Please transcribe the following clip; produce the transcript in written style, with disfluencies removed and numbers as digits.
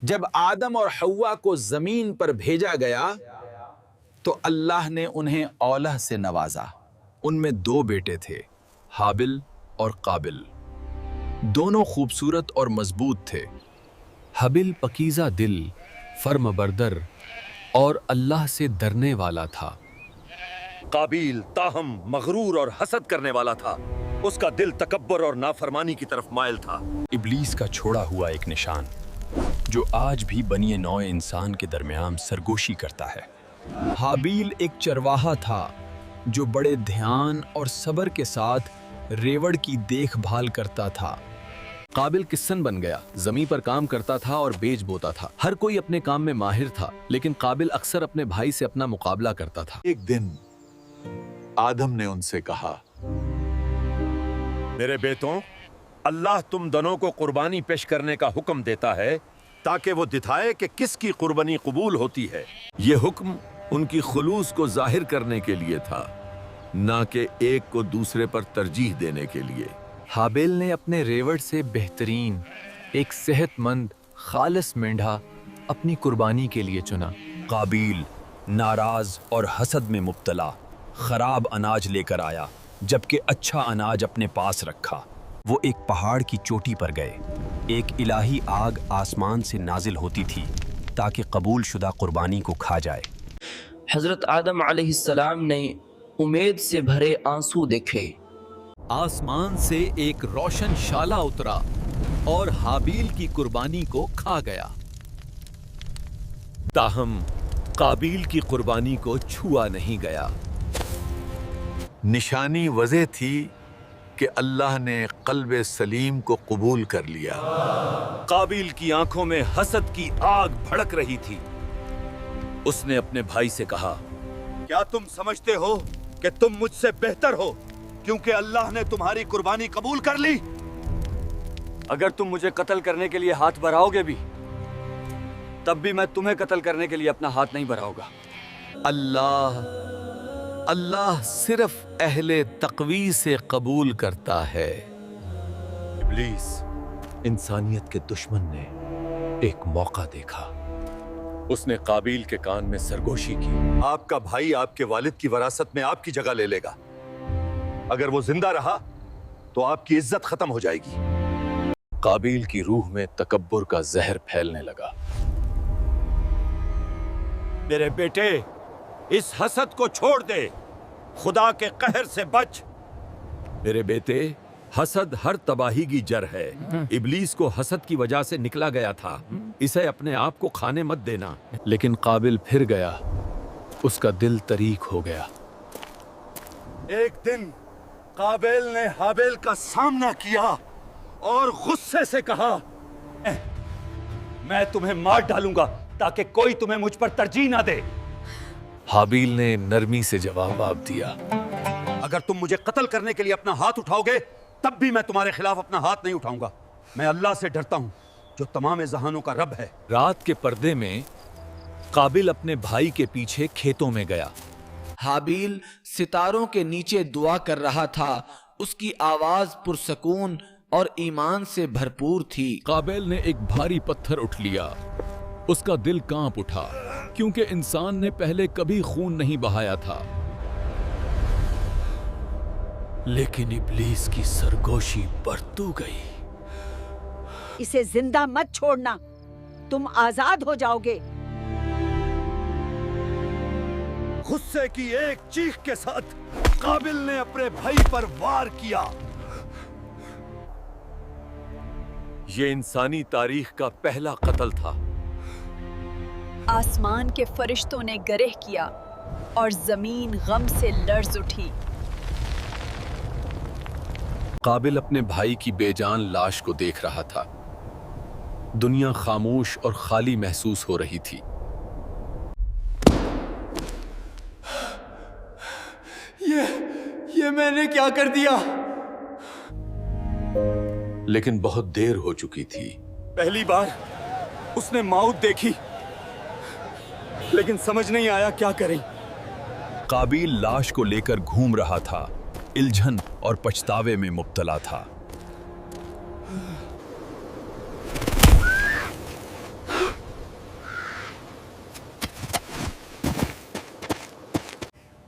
جب آدم اور حوا کو زمین پر بھیجا گیا تو اللہ نے انہیں اولہ سے نوازا۔ ان میں دو بیٹے تھے، حابل اور قابل۔ دونوں خوبصورت اور مضبوط تھے۔ حابل پکیزہ دل، فرم بردر اور اللہ سے ڈرنے والا تھا۔ قابیل تاہم مغرور اور حسد کرنے والا تھا۔ اس کا دل تکبر اور نافرمانی کی طرف مائل تھا۔ ابلیس کا چھوڑا ہوا ایک نشان جو آج بھی بنی نوع انسان کے درمیان سرگوشی کرتا ہے۔ حابیل ایک چرواہا تھا جو بڑے دھیان اور صبر کے ساتھ ریوڑ کی دیکھ بھال کرتا تھا۔ قابل کسن بن گیا، زمین پر کام کرتا تھا اور بیج بوتا تھا۔ ہر کوئی اپنے کام میں ماہر تھا، لیکن قابل اکثر اپنے بھائی سے اپنا مقابلہ کرتا تھا۔ ایک دن آدم نے ان سے کہا، میرے بیٹوں، اللہ تم دونوں کو قربانی پیش کرنے کا حکم دیتا ہے تاکہ وہ دکھائے کہ کس کی قربانی قبول ہوتی ہے۔ یہ حکم ان کی خلوص کو ظاہر کرنے کے لیے تھا، نہ کہ ایک کو دوسرے پر ترجیح دینے کے لیے۔ حابیل نے اپنے ریوڑ سے بہترین ایک صحت مند خالص مینڈھا اپنی قربانی کے لیے چنا۔ قابیل ناراض اور حسد میں مبتلا خراب اناج لے کر آیا، جبکہ اچھا اناج اپنے پاس رکھا۔ وہ ایک پہاڑ کی چوٹی پر گئے۔ ایک الہی آگ آسمان سے نازل ہوتی تھی تاکہ قبول شدہ قربانی کو کھا جائے۔ حضرت آدم علیہ السلام نے امید سے بھرے آنسو دیکھے۔ آسمان سے ایک روشن شعلہ اترا اور حابیل کی قربانی کو کھا گیا۔ تاہم قابیل کی قربانی کو چھوا نہیں گیا۔ نشانی واضح تھی کہ اللہ نے قلب سلیم کو قبول کر لیا۔ قابیل کی آنکھوں میں حسد کی آگ بھڑک رہی تھی۔ اس نے اپنے بھائی سے کہا، کیا تم سمجھتے ہو کہ تم مجھ سے بہتر ہو کیونکہ اللہ نے تمہاری قربانی قبول کر لی؟ اگر تم مجھے قتل کرنے کے لیے ہاتھ بڑھاؤ گے بھی، تب بھی میں تمہیں قتل کرنے کے لیے اپنا ہاتھ نہیں بڑھاؤں گا۔ اللہ صرف اہل تقوی سے قبول کرتا ہے۔ ابلیس، انسانیت کے دشمن نے ایک موقع دیکھا۔ اس نے قابیل کے کان میں سرگوشی کی، آپ کا بھائی آپ کے والد کی وراثت میں آپ کی جگہ لے لے گا۔ اگر وہ زندہ رہا تو آپ کی عزت ختم ہو جائے گی۔ قابیل کی روح میں تکبر کا زہر پھیلنے لگا۔ میرے بیٹے، اس حسد کو چھوڑ دے، خدا کے قہر سے بچ۔ میرے بیٹے، حسد ہر تباہی کی جڑ ہے۔ ابلیس کو حسد کی وجہ سے نکلا گیا تھا، اسے اپنے آپ کو کھانے مت دینا۔ لیکن قابل پھر گیا، اس کا دل تریک ہو گیا۔ ایک دن قابیل نے حابیل کا سامنا کیا اور غصے سے کہا، میں تمہیں مار ڈالوں گا تاکہ کوئی تمہیں مجھ پر ترجیح نہ دے۔ حابیل نے نرمی سے جواب دیا، اگر تم مجھے قتل کرنے کے لیے اپنا ہاتھ اٹھاؤ گے تب بھی میں تمہارے خلاف اپنا ہاتھ نہیں اٹھاؤں گا۔ میں اللہ سے ڈرتا ہوں جو تمام جہانوں کا رب ہے۔ رات کے پردے میں قابل اپنے بھائی کے پیچھے کھیتوں میں گیا۔ حابیل ستاروں کے نیچے دعا کر رہا تھا، اس کی آواز پرسکون اور ایمان سے بھرپور تھی۔ قابل نے ایک بھاری پتھر اٹھ لیا، اس کا دل کانپ اٹھا کیونکہ انسان نے پہلے کبھی خون نہیں بہایا تھا۔ لیکن ابلیس کی سرگوشی بڑھتی گئی۔ اسے زندہ مت چھوڑنا، تم آزاد ہو جاؤ گے۔ غصے کی ایک چیخ کے ساتھ قابل نے اپنے بھائی پر وار کیا۔ یہ انسانی تاریخ کا پہلا قتل تھا۔ آسمان کے فرشتوں نے گرہ کیا اور زمین غم سے لرز اٹھی۔ قابل اپنے بھائی کی بے جان لاش کو دیکھ رہا تھا۔ دنیا خاموش اور خالی محسوس ہو رہی تھی۔ یہ میں نے کیا کر دیا؟ لیکن بہت دیر ہو چکی تھی۔ پہلی بار اس نے موت دیکھی، لیکن سمجھ نہیں آیا کیا کریں۔ قابیل لاش کو لے کر گھوم رہا تھا، الجھن اور پچھتاوے میں مبتلا تھا۔